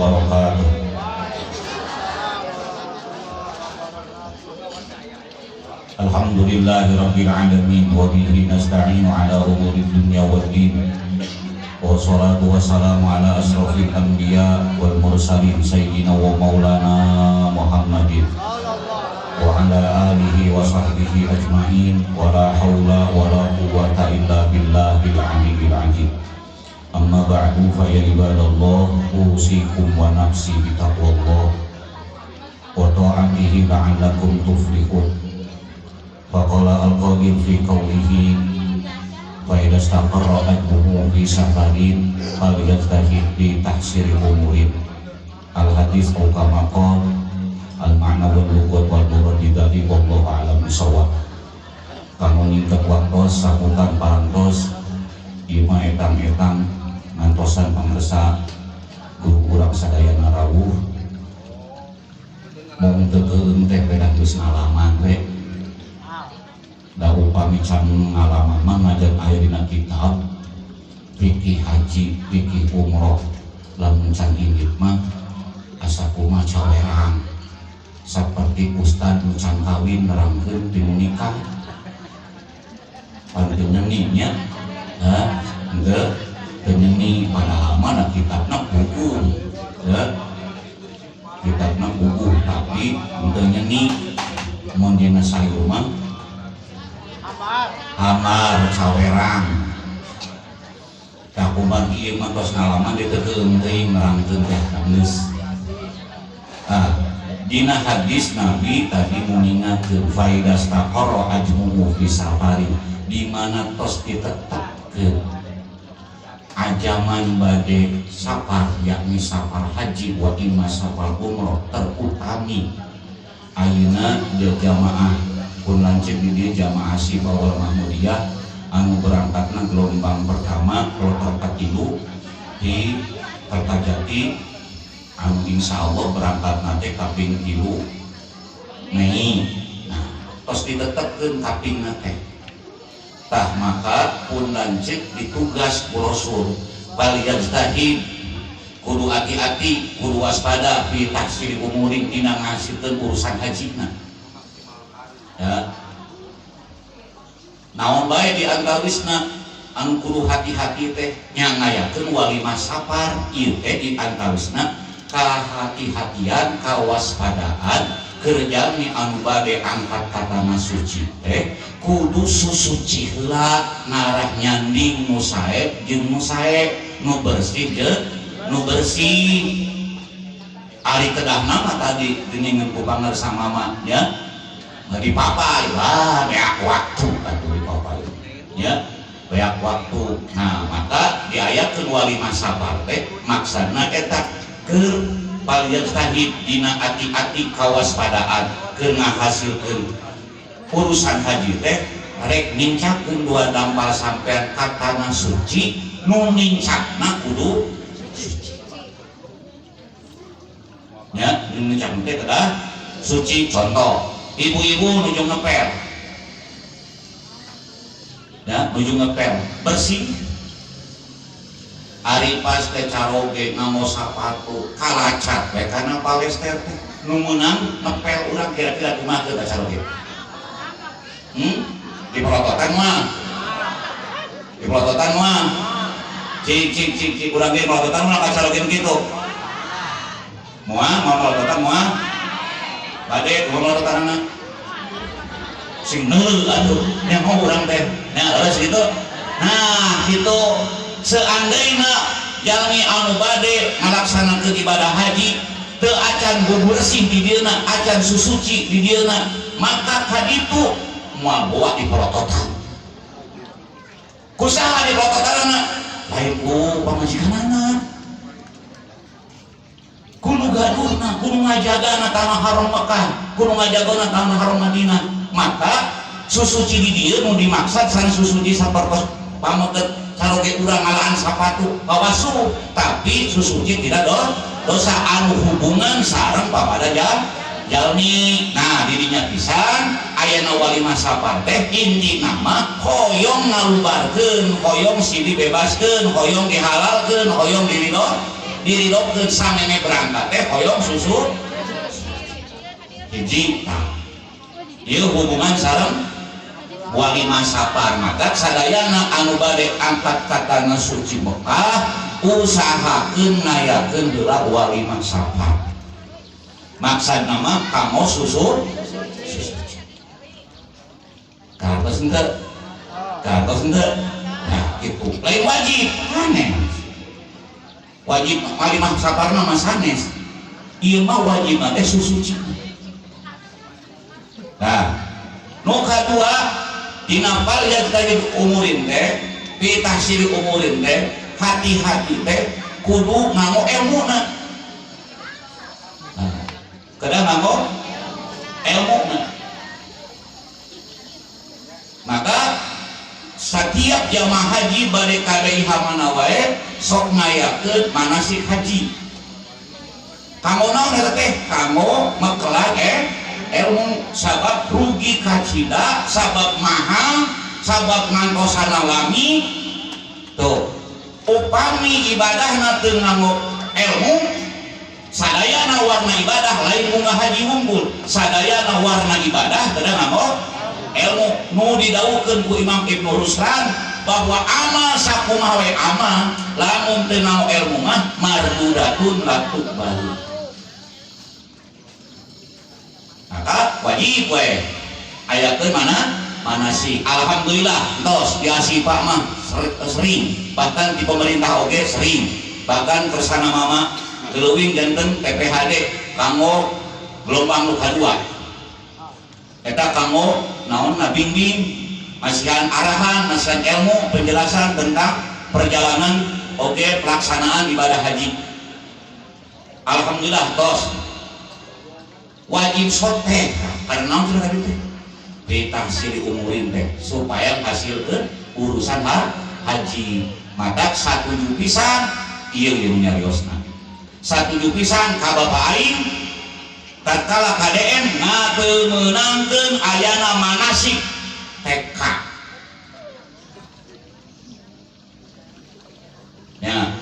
wabarakatuh. Alhamdulillahirabbil alamin wa bihi nasta'inu ala umuri dunya waddin. Wassalatu wassalamu ala asrofil anbiya wal mursalin sayyidina wa maulana Muhammadin wa ala alihi wa sahbihi ajma'in wa la hawla wa la quwwata illa billahil aliyyil azim. Amma ba'du fa ya ibadallah, usikum wa nafsi bitaqwallah wa ta'atihi la'allakum tuflihun. Faqala al-qadir fi qawlihi fa idza istaqarra ajruhu fi safarin falyajtahid bi tahsiri umurin. Al-hadis au kama qala al-ma'na wal lughah wal murad dzati wallahu a'lam bissawab. Kanggo nyingket waktos saputan parantos ima etang-etang ngantosan pangresa guru urang sadayana rawuh mung teu keung teh bedah geus ngalaman we. Da upami can ngalaman mah ngajan aya dina kitab fikih haji, fikih umroh. Lamun can indit mah asa kumaha cawerang saperti ustad nu can kawin nerangkeun tinu nikah. Pan teu nyeninya henteu teu nyeni padahal mah kitabna buku kitabna buku tapi teu nyeni. Mun dina sayur mah amar cawerang. Tah kumaha ieu mah tos ngalaman diteukeun teuing nerangkeun teh geus. Dina hadis Nabi tadi mengingatkeun faidas taqarra ajmuhu fi safari, di mana tos ditetapkeun ajaman bade safar, yakni safar haji wa imma safar umroh terutami ayeuna dia jamaah pun lancip di dia jamaah Sibawal Mahmudiyah anu berangkatna gelombang pertama kloter katilu di Kertajati anu insyaallah berangkat nanti kaping 3 Mei. Nah tos ditetepkeun kaping teh tah maka pun lancip ditugas ku Rasul bal yajtahid, kudu hati-hati, kudu waspada fi tahsili umurin dina ngasilkeun urusan hajina. Ya. Naon bae di antawisna anu kudu hati-hati teh nya ngayakeun walimah safar ieu teh di antawisna kahati-hatian kawaspadaan kerjami anu bade angkat ka tanah suci teh kudu susuci heula ngarah nyanding nu sae jeung nu sae, nu bersih jeung nu bersih. Ari kedahna mah tadi geuningan ku pangarsa mama ya. Di papai lah beak waktu atuh di papai ya beak waktu. Nah maka di ayat walimah safar teh maksudna eta keur palyajtahid dina ati-ati kawaspadaan keur ngahasilkeun urusan haji teh rek nincakeun dua dampal sampean ka tanah suci nu nincakna kudu suci ya. Nincak teh kedah suci. Contoh ibu-ibu nuju ngepel ya, nuju ngepel bersih. Ari pas teh caroge ngamo sapatu kalacat we kana pawester teh nu meunang ngepel urang kira-kira kumaha teh caroge? Di pelototan mah cik urang ge pelototan mah ka caroge kitu moal pelototan moal bade ngomong tanah sing neul atuh nya mau urang teh nya leres gitu. Nah kitu seandainya jalmi anu bade ngalaksanakeun ibadah haji teu acan bebersih di dieuna, acan susuci di dieuna, maka kaditu moal bawa di pelototan. Kusaha di pelototanna? Lain ku pamajikanana. Kudu gaduhna, kudu ngajagana tanah haram Mekah, kudu ngajagana tanah haram Madinah. Maka susuci di dieu nu dimaksud san susuci sapertos pameukeut caroge urang ngalaan sapatu bawasuh, tapi susuci tidak dosa anu hubungan sareng papada jalmi. Nah dirinya pisan ayeuna walimah safar teh intina mah hoyong ngalubarkeun, hoyong silih bebaskeun, hoyong dihalalkeun, hoyong diridokeun sameme berangkat teh hoyong susu hiji. Ieu hubungan sareng walimah safar. Maka sadayana anu bade angkat ka tanah suci Mekah usahakeun nayakeun heula walimah safar. Maksud nama kamu susu kartos ente nah itu lain wajib aneh wajib walimah safar nama sanes ieu mah wajib teh susuci. Nah nu kadua dina yang tadi umurin teh pitahsiri umurin teh hati-hati teh kudu nganggo ilmuna. Nah, kada nganggo ilmuna. Maka setiap jamaah haji bade kadai hamana wae sok ngayakeun manasik haji. Kamu naon eta teh? Kamu mekelah ilmu sabab rugi kacida, sabab mahal, sabab ngantosan alami. Tuh, upami ibadahna teu nganggo ilmu, sadayana warna ibadah lain bunga haji unggul. Sadayana warna ibadah teu nganggo ilmu. Nu didawukeun ku Imam Ibnu Ruslan bahwa amal sakumaha we amal lamun teu nganggo ilmu mah mardudatun la tuqbalu. Maka wajib we ayakeun mana sih. Alhamdulillah tos diasi Pak mah sering, bahkan di pemerintah oge sering, bahkan kersana mama geleuwing janten PPHD kanggo gelombang nu kadua eta kanggo naon bimbing masihan arahan, masihan ilmu penjelasan tentang perjalanan oge pelaksanaan ibadah haji. Alhamdulillah tos wajib sotek karena naon cenah tadi teh ditahsili umurin teh supaya hasilkeun urusan haji. Maka satuju pisan ieu nyariosna satuju pisan ka bapak aing tatkala KDN ngateunangkeun ayana manasik TK ya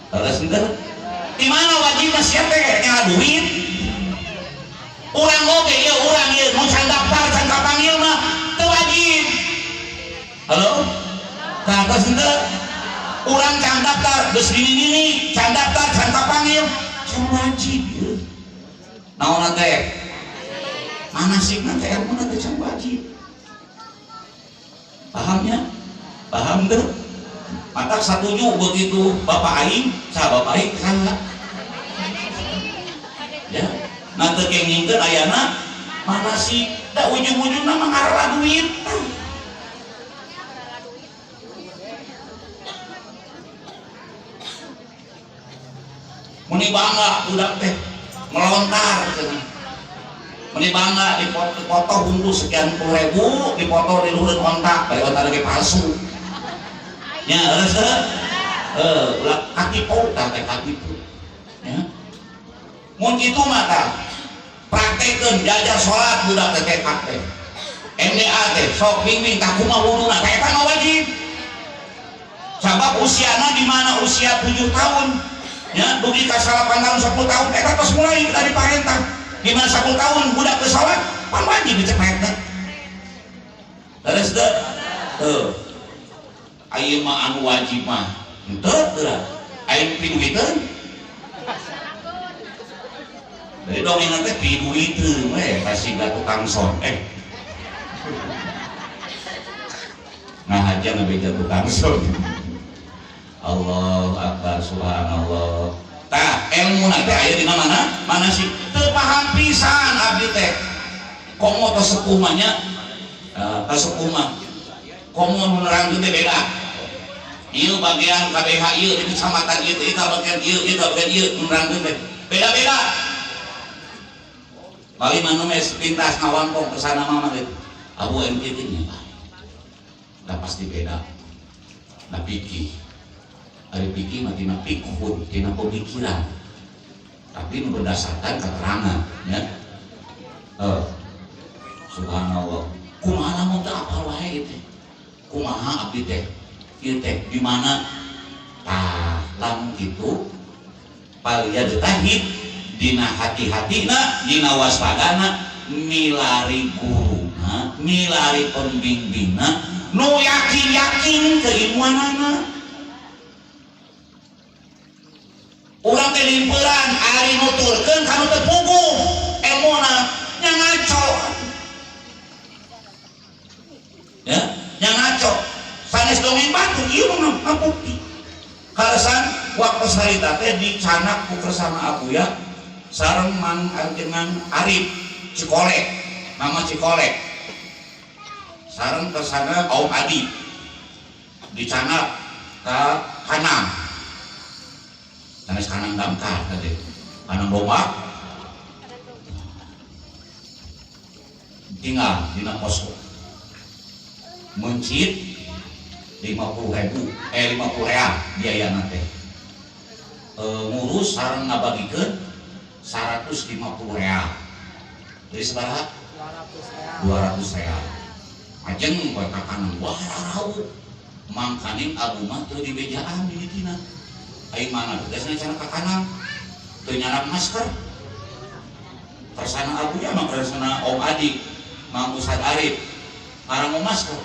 terus enter di mana wajibna sia teh nya duit. Urang oge ieu urang ieu nu can daftar can kapanggil mah teu wajib. Halo? Kantos henteu? Urang can daftar geus dini-dini can daftar can kapanggil can wajib ieu. Naonna teh? Manasikna teh ilmuna teh can wajib. Pahamnya? Paham teu? Maka satuju begitu bapak aing, saha bapak aing saha? Ya. Nanti kengingkeun ayana mana sih da ujung-ujungna mah ngarala duit. Muni bangga budak teh melontar cenah. Muni bangga dipoto bungkus sekian puluh ribu, dipoto di luhur ontak, bari ontak lagi palsu. Nya eureus ulah kaki pou tah teh kaki pou. Ya. Mun kitu mah tah praktekeun jajar salat budak teh teh MDA teh sok bimbing ka kumaha wuduna teh eta mah wajib. Sabab usiana di mana usia 7 tahun ya dugi ka 8 tahun 10 tahun eta tos mulai dari parentah. Di mana 10 tahun budak teu salat pan wajib dicepat teh. Terus teu aya mah anu wajib mah henteu teu aing piduikeun. Jadi dongeng nanti pidu itu, kasih gak tukang son, nah aja ngebeja tukang son. Allah Akbar, Subhanallah. Tah ilmu nanti ayat di mana sih? Terpaham pisan abdi teh. Komo atau sekumanya, kesepumah. Komo menerang itu beda. Ieu bagian KBH ieu di kecamatan ieu, itu bagian ieu, itu bagian ieu menerang itu beda-beda. Bali manumes pintas ngawampong kesana mama gitu. Abu MTT nya Pak. Udah pasti beda. Nah pikir. Ari pikir mah tina pikhun, tina pemikiran. Tapi nu berdasarkan keterangan, ya. Subhanallah. Kumaha lamun teu apal wae teh. Kumaha abdi teh? Ieu teh di mana? Tah lamun kitu Palyajtahid dina hati-hatina dina waspadana milari guruna milari pembimbingna nu yakin-yakin keilmuanana. Urang teh limperan ari nuturkeun kanu teu puguh emona nya ngaco ya nya ngaco sanes dongeng batu ieu mah ngabukti kalesan waktu sarita teh dicanak ku bersama Abuya sareng Mang Anjengan Arif Cikolek nama Cikolek sareng kesana Om Adi dicanak ka Hanang sanes Hanang damkar tadi Hanang domba tinggal dina posko mencit 50.000 real biaya nanti ngurus sarang ngabagikeun 150 real jadi sabaraha 200 real ajeng poe kakanan wah rarau mangkaning Abu mah teu dibejaan di ditina ai mana biasana cara kakanan teu nyanak masker persana Abu ya mah persana Om Adi Mang Ustad Arif marang masker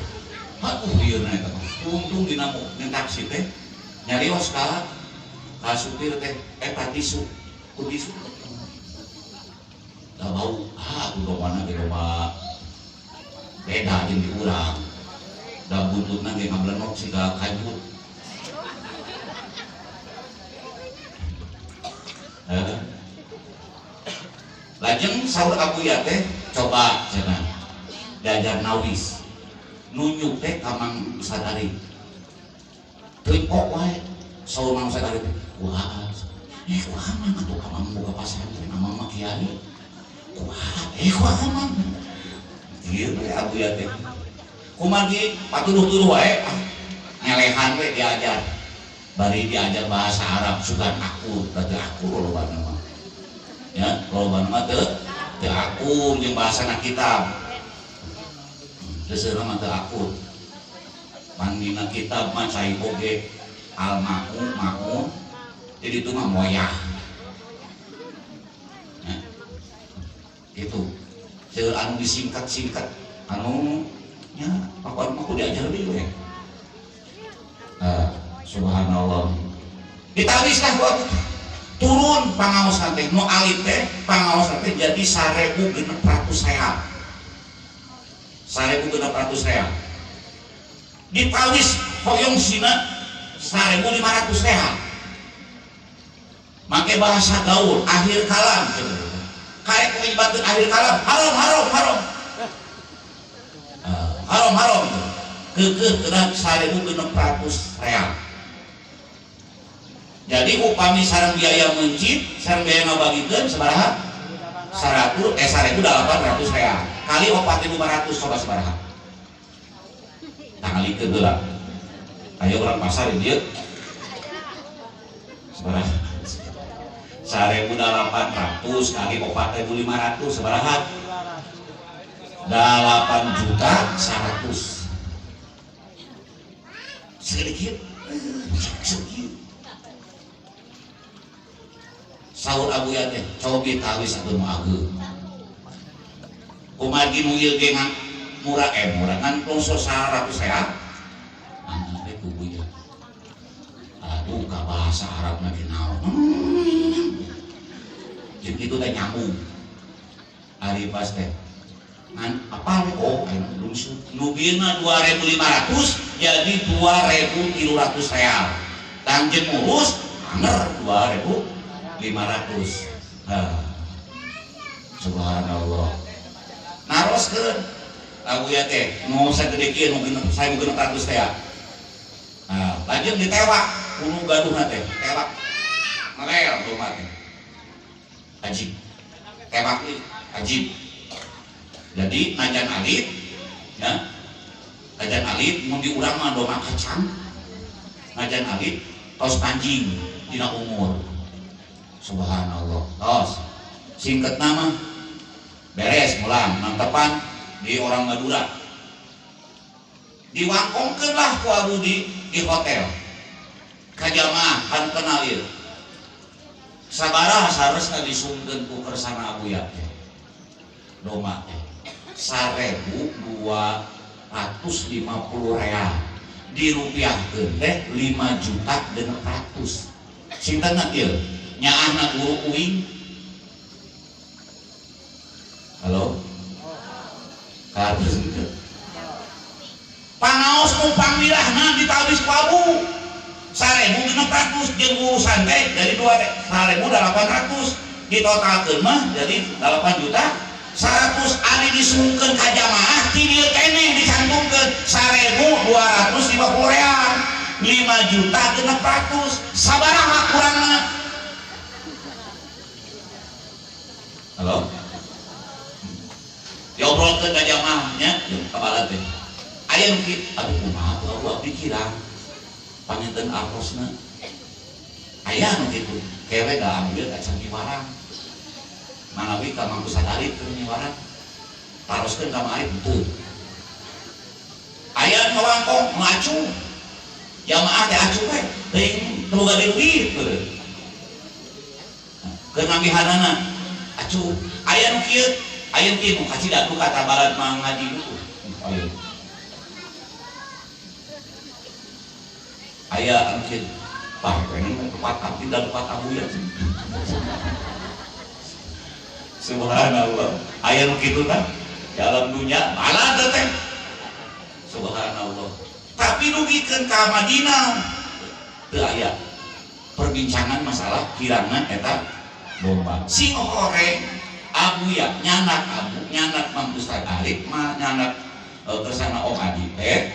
aduh ieu na eta untung dina taksi teh nyarios ka supir teh tisu ku tisu da bau aku domana ge loba beda jeung di urang da buntutna ge ngablenok siga kajut lajeng saur Abuya teh coba cenah diajar nawis nunjuk teh ka Mang Ustad Arif teu kok wae saur Mang Ustad Arif kumaha kumaha mah atuh ka Mang boga pasantren Mang mah kiai kumaha mah ieu we Abuya teh kumagi patuduh-tuduh wae ngelehan we diajar bari diajar bahasa Arab sugan akur teu akur lolobana mah ya lolobana mah teu akur jeung bahasana kitab seseuna mah teu akur mandina kitab mah cai boge al-ma'un jadi itu mah moyah ya. Itu seueur anu disingkat-singkat anu nya pokokna mah kudu diajar deui we subhanallah ditawislah buat turun pangaosan teh nu alif teh pangaosan teh jadi 1.600 real 1.600 real ditawis hoyong sina 1.500 real make bahasa gaul akhir kalam kayak menyebutkan akhir kalam haram kekeh kena 1.600 real jadi upami sareng biaya mencit sareng biaya ngabagikeun sabaraha 1.800 real kali 4.500 coba sabaraha tangalikeun heula aya urang pasar ieu sabaraha 1.800 kali 4.500 sabaraha 8.100.000 sedikit saur Abuya teh cobi tawis atuh nu ageung kumagi nu ieu ge murah ngan plongso 100 real anu teh ku Buya aduh ka bahasa Arab na ge naon jeung kitu teh nyambung ari pas teh ngan apa oh nubina 2.500 jadi 2.300 real dan jeung ngurus anger 2.500 subhanallah naroskeun Abuya teh nu sagede kieu nu 1.600 teh lajeng ditewak kudu gaduhna teh tewak ngelel domba teh ajib tewak ieu ajib jadi najan alit ya najan alit mun di urang mah domba kacang najan alit tos anjing dina umur subhanallah tos singket nama beres mulang nantepan di orang Madura diwangkongkeun lah ku Abu di hotel ka jamaah kan kenal ieu sabaraha saresna disungkeun ku kersana abuya teh domba teh 1.250 real dirupiahkeun teh 5.600.000 sinten ieu nya anak guru uing. Halo kados pangaos numpang wirahna ditawis ku abu 1.600 jeung urusan teh dari 2.800 ditotalkeun mah jadi 8.100.000 ari disungkeun ka jamaah ti dieu keneh dicantumkeun 1.250 real 5.600.000 sabaraha kurangna. Halo diobrolkeun ka jamaahnya jeung kabala teh aya nu kieu aduh kumaha tuh abdi kirang panginten arosna aya nu kitu kewe da ambil ka sandiwarang manawi ka mangku sadari keur nyiwarang taroskeun ka maarif henteu aya nu wangkong ngacu jamaah teh acu we teuing teu gade duit keur nambihanana acu aya nu kieu nu kacida ku kata balad mah ngaji dulu aya angkin pak pengen tempat abdi dan tempat abu ya subhanallah aya nu kitu tah di alam dunya malah teh subhanallah tapi nugikeun ka Madinah teu aya perbincangan masalah kirangna eta domba sing horeng abu ya nyanak Mang Ustad Arif mah nyanak kersana Om Adi teh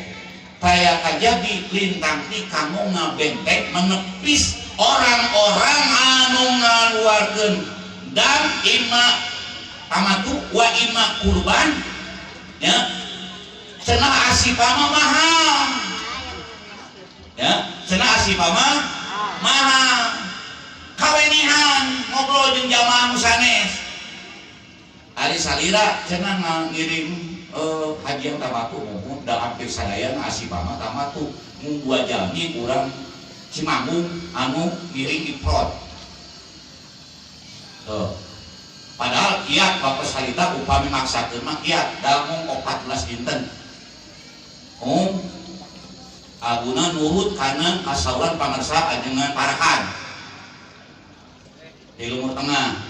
taya kajadi lintang ti kamu ngabentek menepis orang-orang anu ngaluarkeun dan ima tamatu wa ima kurban ya cenah asipama mahal ya cenah asipama mahal kawenihan ngobrol jeung jamaah sanes ari salira cenah ngirim hajian tamatu mumpung da hampir sadaya asipama tamatu mung 2 jami urang Cimanggung anu ngiring iprod padahal kiat bapak salita upami maksakeun mah kiat da mung 14 dinten aguna nurut kana kasauran pamarsa ajengan parakan di Lumur Tengah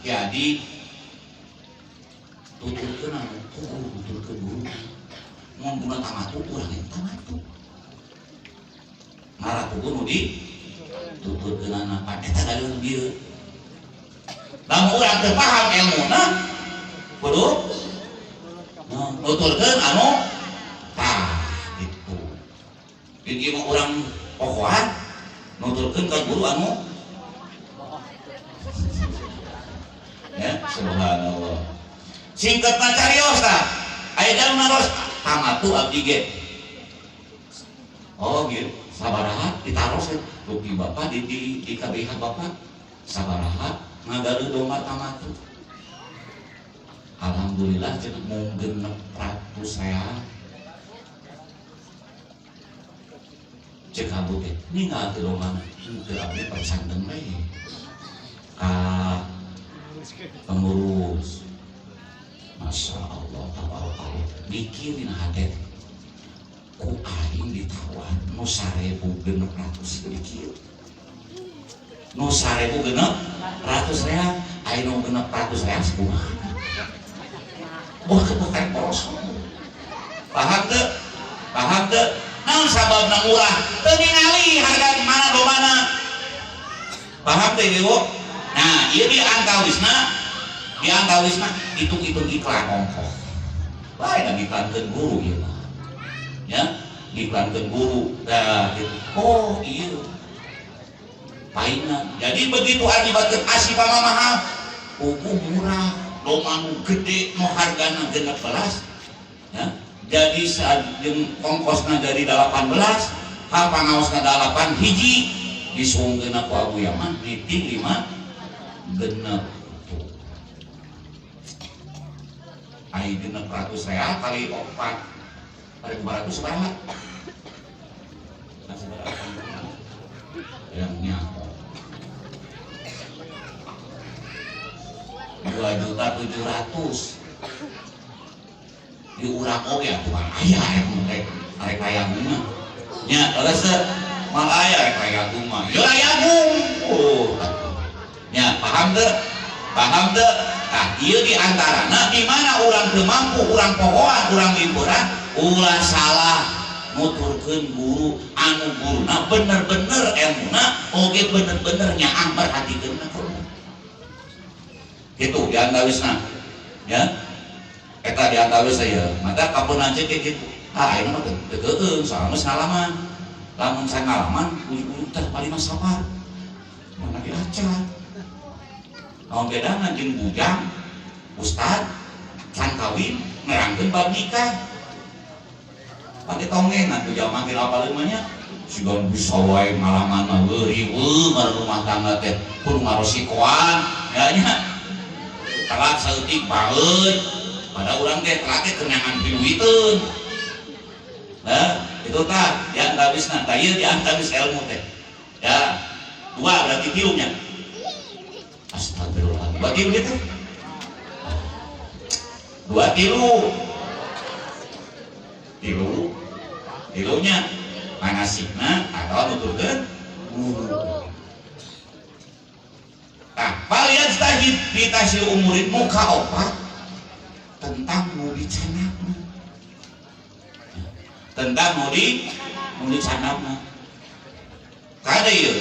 jadi tuturkeun anu tuturkeun guru mun guna tamatu urang yang tamatu marah tubuh nu di tuturkeun anak eta daleuh dieu lamun urang teu paham ilmuna kudu nuturkeun anu tah kitu jadi mah urang pokohan nuturkeun ka guru anu ya subhanallah singkatna carios tah aya dalem naros tamatu abdi ge oh gitu sabaraha ditaros rugi bapak di KBH bapak sabaraha ngagaru domba tamatu alhamdulillah cenah mung 600 real cek abdi teh ninggal teu domba teu abdi persanteng we ka pengurus masya Allah tabarakallah mikirin hade ku aing ditawan nu 1.600 dikir nu 1.600 real aing nu 600 real kumaha wah kebukan poros paham teu naon sababna murah teu ningali harga mana domana paham teh ieu nah ieu diangkawisna hitung-hitung iklan ongkos bae da ngiklankeun guru ieu mah ya ngiklankeun guru dah gitu. Oh iya paina jadi begitu akibatkeun asipama mahal uku murah domba nu gede nu hargana 16 ya jadi jeung ongkosna dari 18 ka pangaosna 8 hiji disungkeun ku Abu Yaman titik 5 genep ai 600 real kali 4 kali 200 seberapa? Yang nyako 2.700.000 diurang oge atuh aya rek kayagung mah nya terus mal aya rek kayagung mah ya kayagung nya paham teu tah ieu di antarana di mana urang teu mampu urang pohoan urang liburan ulah salah nuturkeun guru anu guruna bener-bener emuna oge bener-bener nyaang perhatikeunna gitu di antawisna ya eta di antawis saya maka kapunan cek gitu ini mah teu soalnya salaman lamun ngalaman ujug-ujug teh paling mah sabar mana diacar naon bedana jeung bujang ustad can kawin nerangkeun bab nikah pake tongengan tuh jamaah ge apaleun mah nya sigon bisa wae ngalaman mah riweuh mah rumah tangga teh kudu ngarosikoan ya nya telat saeutik baeud pada orang teh telat teh kenangan piluiteun nah itu tah ya antawisna tah ieu di antawis ilmu teh ya 2 berarti 3 nya astagfirullah berarti begitu 2 tilunya manasibna atau nuturkeun guru tah palian tahid ditasil umurin muka opat tentang mau dicanakna tentang mau dicanakna kada ieu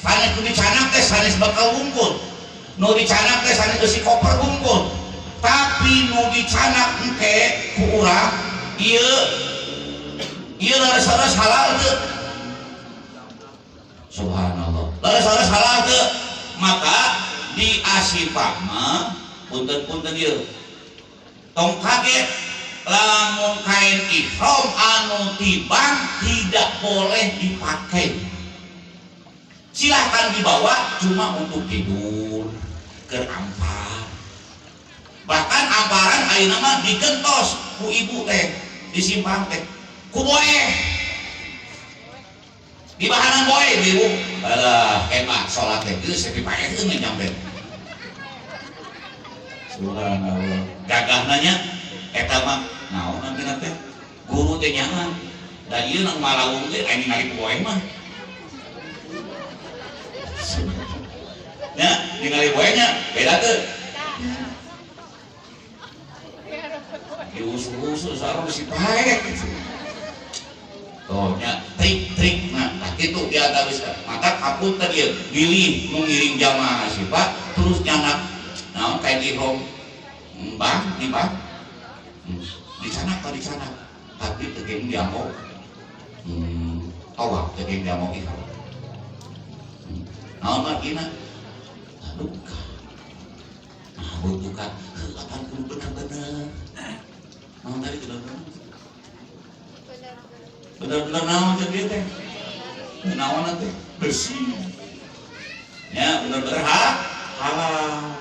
sanes nu dicanak teh sanes bakal wungkul nu dicanak teh sanes eusi koper wungkul tapi nu dicanak engke ku urang ieu laras-laras halal teu subhanallah laras-laras halal teu maka di asifah mah punten-punten ieu tong kaget lamun kain ihram anu tibang tidak boleh dipakai silahkan dibawa cuma untuk tidur ke ampar bahkan amparan ayeuna mah digentos ku ibu teh disimpang teh ku boe di bahanan boe ibu alah emak salat teh geus dipaekeun nyampe subhanallah gagah nanya eta mah naon nantina teh guru teh nyaman da ieu nang malawung teh aya ningali poe mah nya ningali poe nya beda teu diusul-usul sareng si paek toh nya trik-trik nah kitu di antawis maka kapunten ieu pilih nu ngiring jamaah si Pak terus nyanak naon kain ihram bang dicanak tapi tegeng diamok tawaf tegeng diamok ihram naon margina duka duka kapan kudu bener-bener naon tadi bener-bener naon teh dieu teh naon teh bersih ya bener-bener halal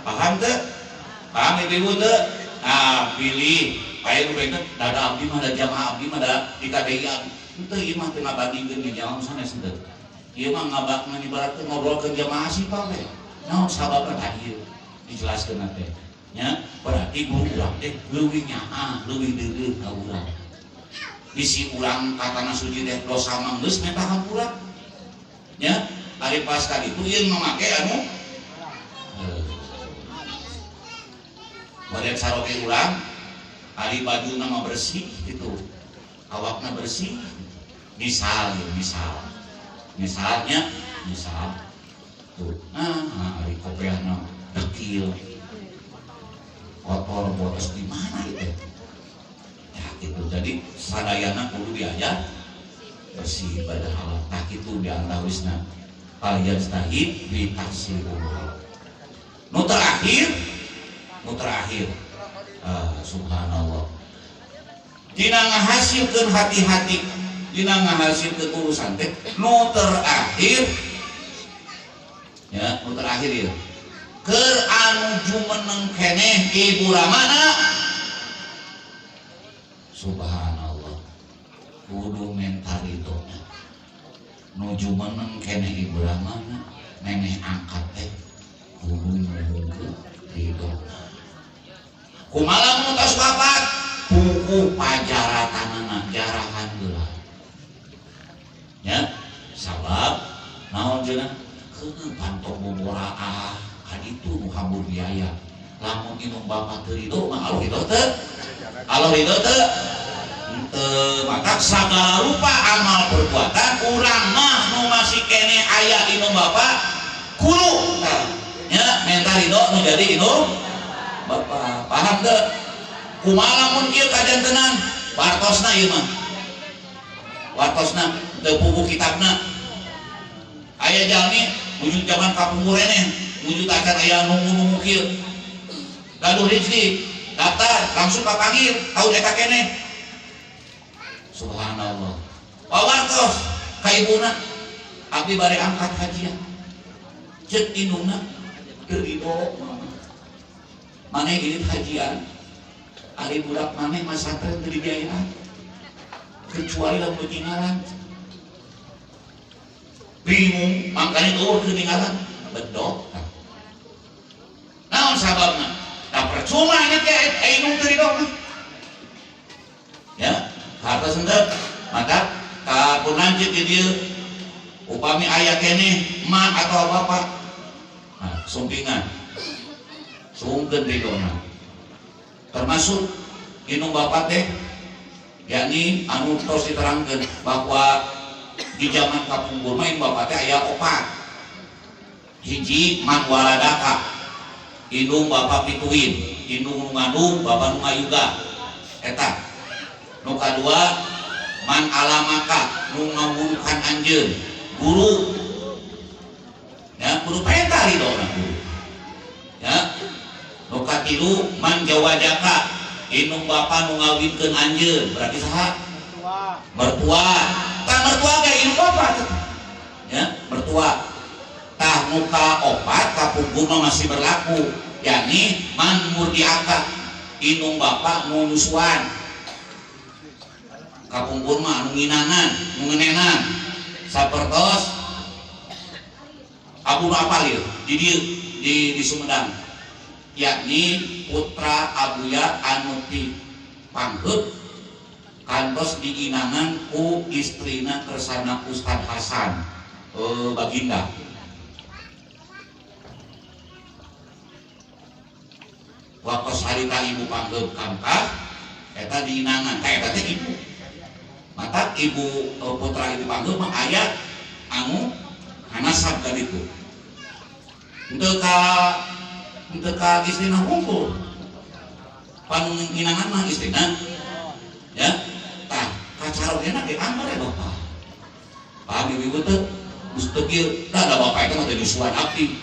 paham teu paham ibu teu nah pilih aya nu baikna dada abdi mah da jamaah abdi mah da di KDI teu ieu mah teu ngabandingkeun di jamaah sanes teu ieu mah ngabakna ibaratkeun ngobrolkeun jamaah sih Pak we naon sababna tah ieu dijelaskeun teh nya berarti guru urang teh leuwih nyaah leuwih deuleuh ka urang bisi urang katana suci teh dosa mah geus meta hampura nya ari pas ka ditu ieu mamake anu badan saroke urang hari baju nama bersih gitu awakna bersih misalnya tuh hari kopiahna dekil kotor botos di mana itu ya gitu jadi sadayana kudu diajar bersih pada halal tak itu diantawisna kalian stahid ditaksir nu terakhir subhanallah dina ngahasilkeun hati-hati dina ngahasilkeun urusan teh nu terakhir ya keur anu jumeneng keneh ibu ramana subhanallah kudu mentalitonya nu jumeneng keneh ibu ramana neneh angkat teh kudu nuhungkeun ridona kumaha mun tos papat buku pajaratanana jarahan heula nya sabab naon cenah keun pantok boboraah kaditu nu hambur biaya lamun imam bapak teu ridho mah Allah ridho teu maka segala rupa amal perbuatan urang mah nu masih kene aya imam bapak kudu nya minta ridho nu jadi imam bapak paham teu kumaha lamun ieu kajantenan wartosna ieu mah wartosna teu puguh kitabna aya jalmi wujud zaman kapungkur eneh wujud acan aya nunggu-nunggu kieu gaduh rezeki daftar langsung kapanggil tahun eta keneh subhanallah wawartos ka ibuna abdi bari angkat hajian ceuk indungna teu ridho maneh irit hajian ari budak maneh mah santren teu dibiayaan kecuali lamun ketinggalan bingung makanya tuh ketinggalan bedok naon sababna tak percuma nya teh aya nu teu ridho mah ya harta sendep maka kapunan cek di dieu upami aya keneh emak atau bapak nah sumpingan sungkeun ridona termasuk inung bapak teh yakni anu tos diterangkeun bahwa di zaman kapungkur mah bapak teh aya opat hiji man waladaka indung bapak pituin indung nu ngandung bapak nu ngayuga eta nu kadua man alamaka nu ngawulukan anjeun guru ya guru peta ridona guru ya nu katilu man jawajaka indung bapak nu ngawinkeun anjeun berarti saha mertua tah mertua ge indung bapak ya mertua tah muka opat kapungkur mah masih berlaku yakni man murdiaka indung bapak nu nusuan kapungkur mah anu nginangan nu ngenenan sapertos abu apal ieu di dieu di Sumedang yakni putra abuya anu ti pangheut kantos diinangan ku istrina kersana Ustad Hasan Baginda wakos harita ibu panggeup kangkah eta diinangan eta teh ibu mata ibu putra ibu panggeup mah aya anu hanasab ka ditu henteu ka istrina hungkul panginangan mah istrina ya tah kacarogena ge amar ya bapak paham ibu teh geus teu kieu da bapak eta mah teh disuan abdi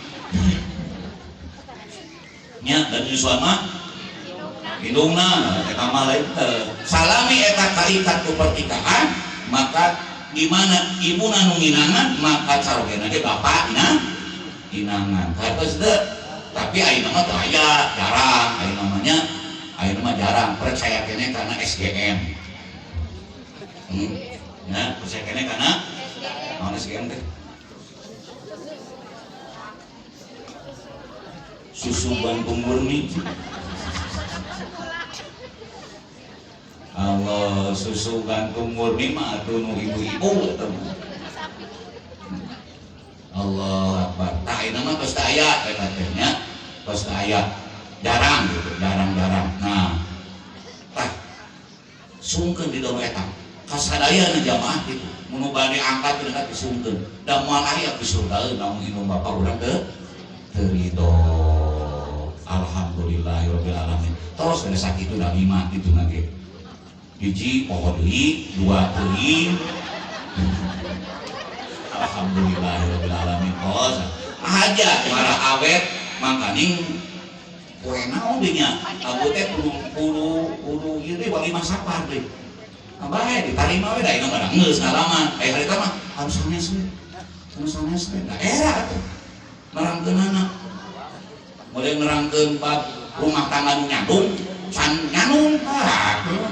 nya dan nyusuan mah hidungna eta mah lain salami eta kaikat ku pertikahan maka di mana ibuna nu nginangan maka carogena ge bapakna inangan hartos teu tapi ayeuna mah teu aya jarang ayeuna mah jarang percaya kene karena SGM ya percaya kene karena naon SGM teh susu Bandung murni Allah susu Bandung murni mah atuh nu ibu-ibu eta Allah Akbar tah ayeuna mah geus teu aya eta teh nya geus teu aya jarang gitu jarang nah tah sungkeun di dalam eta kasadayana jamaah gitu mun bade angkat dekat disungkeun da moal aya ke surga namun indung bapak urang teu ridho alhamdulillahirabbil alamin terus ada sakitu da 5 kitu nage hiji poho deui dua deui alhamdulillahirabbil alamin terus aja mara awet mangkaning poe naon deui nya abu teh kudu ieu teh wali masapar deui bae ditarima we da ina mah geus ngalaman harita mah harus sanes we da era atuh nerangkeunana mulai nerangkeun bab rumah tangga nu nyandung can nyanung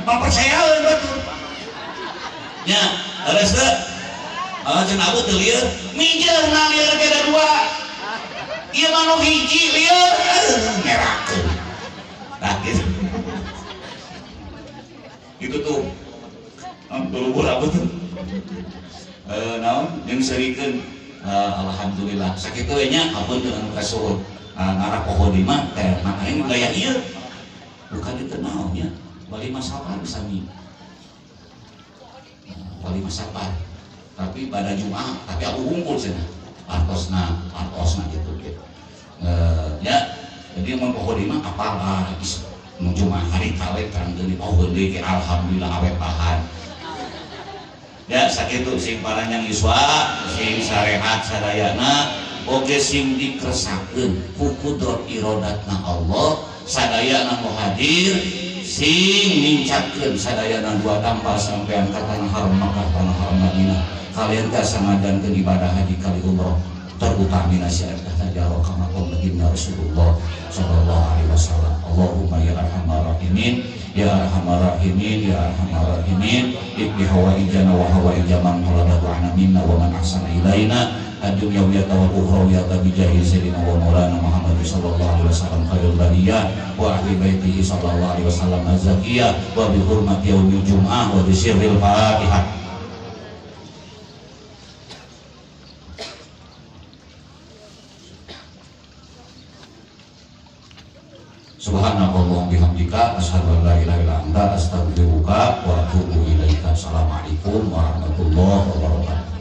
percayaan betul nya terus teh cenah abu teu lieur mijeur na lieur beda dua ieu mah nu hiji lieur ngerakeun tah kitu tutup tuluh rambut naon yang serikeun alhamdulillah sakitu nya ampun dengan kasuhun ngarah pohon lima teh makanya gaya ieu bukan itu naonnya wali masapar sami wali masapar tapi pada Jumat tapi aku unggul sana artosna gitu ya jadi mun pohon lima apal Jumat hari kawet terang deui pohon deui alhamdulillah awet tahan ya sakitu sing paranyang iswa sing sarehat sadayana oge sing dikeresakeun ku kudrat iradatna Allah sadayana nu hadir sing nincakeun sadayana dua tampal sampean ka tanah haram Makkah tanah haram Madinah kalian tiasa ngajankeun ibadah haji kali umroh terutamina syarat tajarok kama qala Rasulullah sallallahu alaihi wasallam Allahumma ya arhamar rahimin ya arhamar rahimin ya arhamar rahimin ikbi hawaijana wa hawaija man talabatu ana minna wa man ahsana ilaina ad-dunya wa tawakkuhu ya tabi jahi sayyidina wa maulana Muhammad sallallahu alaihi wasallam khairul bariyah wa ahli baitihi sallallahu alaihi wasallam azkiyah wa bi hurmati yaumil jum'ah wa bi sirril fatihah. Subhanallah bihamdika asyhadu an la ilaha illa anta astaghfiruka wa atubu ilaika. Assalamualaikum warahmatullahi wabarakatuh.